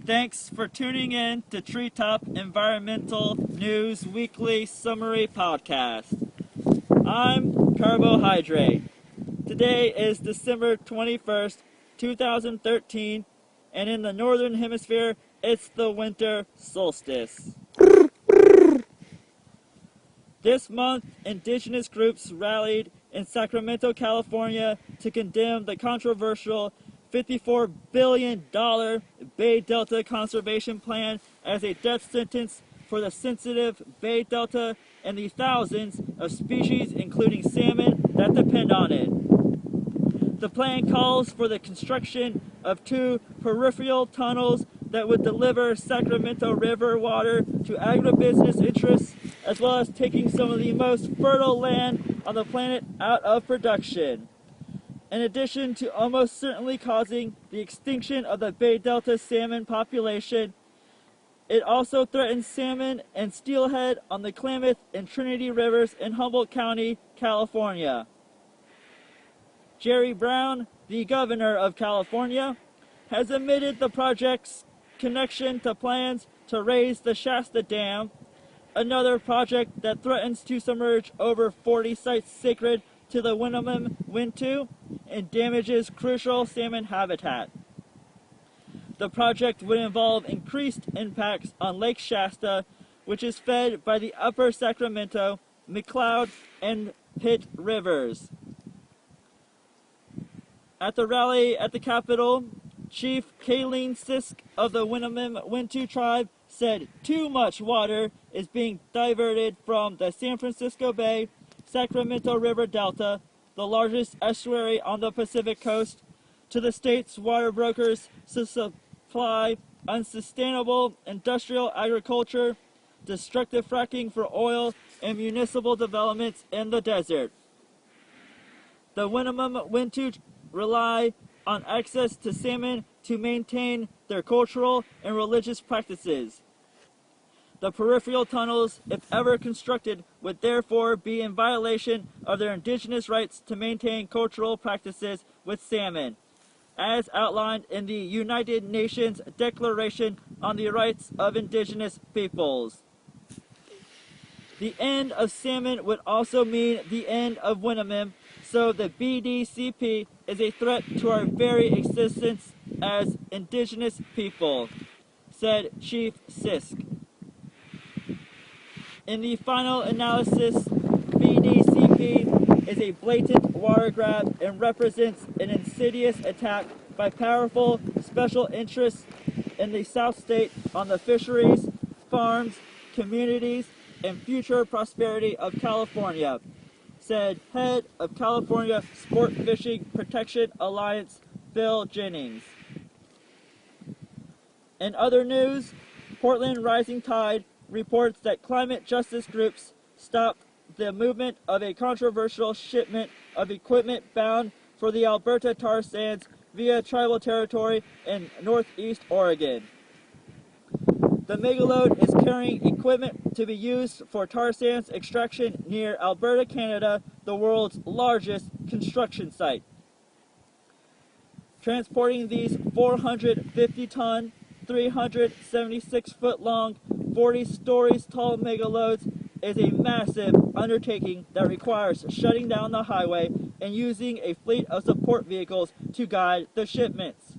Thanks for tuning in to Treetop Environmental News Weekly Summary Podcast. I'm Carbohydrate. Today is December 21st, 2013, and in the Northern Hemisphere, it's the winter solstice. This month, indigenous groups rallied in Sacramento, California to condemn the controversial $54 billion Bay Delta Conservation Plan as a death sentence for the sensitive Bay Delta and the thousands of species, including salmon, that depend on it. The plan calls for the construction of 2 peripheral tunnels that would deliver Sacramento River water to agribusiness interests, as well as taking some of the most fertile land on the planet out of production. In addition to almost certainly causing the extinction of the Bay Delta salmon population, it also threatens salmon and steelhead on the Klamath and Trinity Rivers in Humboldt County, California. Jerry Brown, the governor of California, has admitted the project's connection to plans to raise the Shasta Dam, another project that threatens to submerge over 40 sites sacred to the Winnemem-Wintu and damages crucial salmon habitat. The project would involve increased impacts on Lake Shasta, which is fed by the upper Sacramento, McCloud, and Pitt rivers. At the rally at the Capitol, Chief Kayleen Sisk of the Winnemem-Wintu tribe said too much water is being diverted from the San Francisco Bay, Sacramento River Delta, the largest estuary on the Pacific coast, to the state's water brokers to supply unsustainable industrial agriculture, destructive fracking for oil, and municipal developments in the desert. The Winnemem-Wintu rely on access to salmon to maintain their cultural and religious practices. The peripheral tunnels, if ever constructed, would therefore be in violation of their indigenous rights to maintain cultural practices with salmon, as outlined in the United Nations Declaration on the Rights of Indigenous Peoples. The end of salmon would also mean the end of Winnemem, so the BDCP is a threat to our very existence as indigenous people, said Chief Sisk. In the final analysis, BDCP is a blatant water grab and represents an insidious attack by powerful special interests in the South State on the fisheries, farms, communities, and future prosperity of California, said head of California Sport Fishing Protection Alliance, Bill Jennings. In other news, Portland Rising Tide reports that climate justice groups stopped the movement of a controversial shipment of equipment bound for the Alberta tar sands via tribal territory in northeast Oregon. The megaload is carrying equipment to be used for tar sands extraction near Alberta, Canada, the world's largest construction site. Transporting these 450-ton, 376-foot-long, 40 stories tall megaloads is a massive undertaking that requires shutting down the highway and using a fleet of support vehicles to guide the shipments.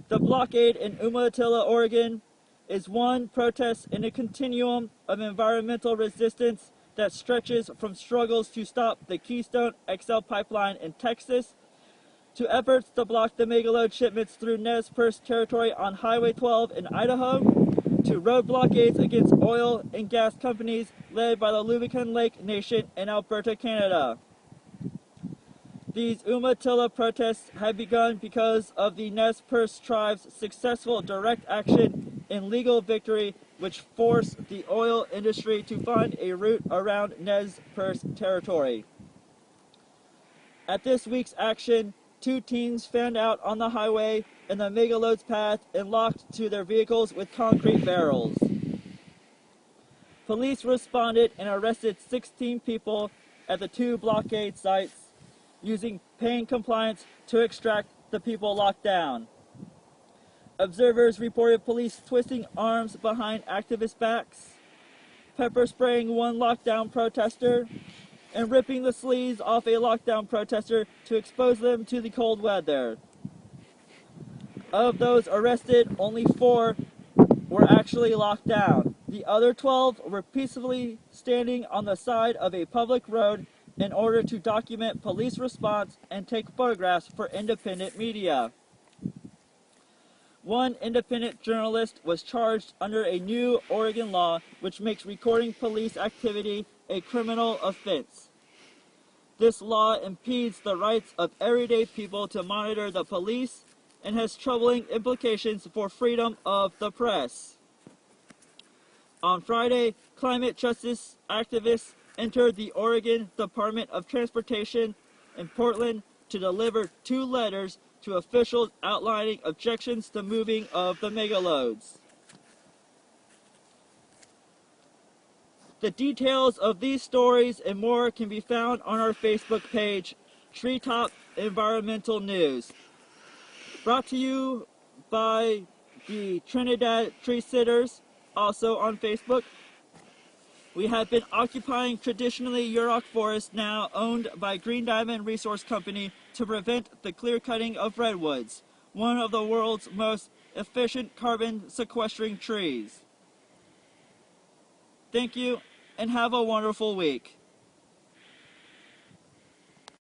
The blockade in Umatilla, Oregon, is one protest in a continuum of environmental resistance that stretches from struggles to stop the Keystone XL pipeline in Texas to efforts to block the megaload shipments through Nez Perce territory on Highway 12 in Idaho, to road blockades against oil and gas companies led by the Lubicon Lake Nation in Alberta, Canada. These Umatilla protests have begun because of the Nez Perce tribe's successful direct action and legal victory, which forced the oil industry to find a route around Nez Perce territory. At this week's action, 2 teens fanned out on the highway in the megaload's path and locked to their vehicles with concrete barrels. Police responded and arrested 16 people at the 2 blockade sites, using pain compliance to extract the people locked down. Observers reported police twisting arms behind activist backs, pepper spraying one lockdown protester, and ripping the sleeves off a lockdown protester to expose them to the cold weather. Of those arrested, only 4 were actually locked down. The other 12 were peacefully standing on the side of a public road in order to document police response and take photographs for independent media. One independent journalist was charged under a new Oregon law which makes recording police activity a criminal offense. This law impedes the rights of everyday people to monitor the police and has troubling implications for freedom of the press. On Friday, climate justice activists entered the Oregon Department of Transportation in Portland to deliver 2 letters to officials outlining objections to moving of the megaloads. The details of these stories and more can be found on our Facebook page, Treetop Environmental News. Brought to you by the Trinidad Tree Sitters, also on Facebook. We have been occupying traditionally Yurok Forest, now owned by Green Diamond Resource Company, to prevent the clear-cutting of redwoods, one of the world's most efficient carbon sequestering trees. Thank you, and have a wonderful week.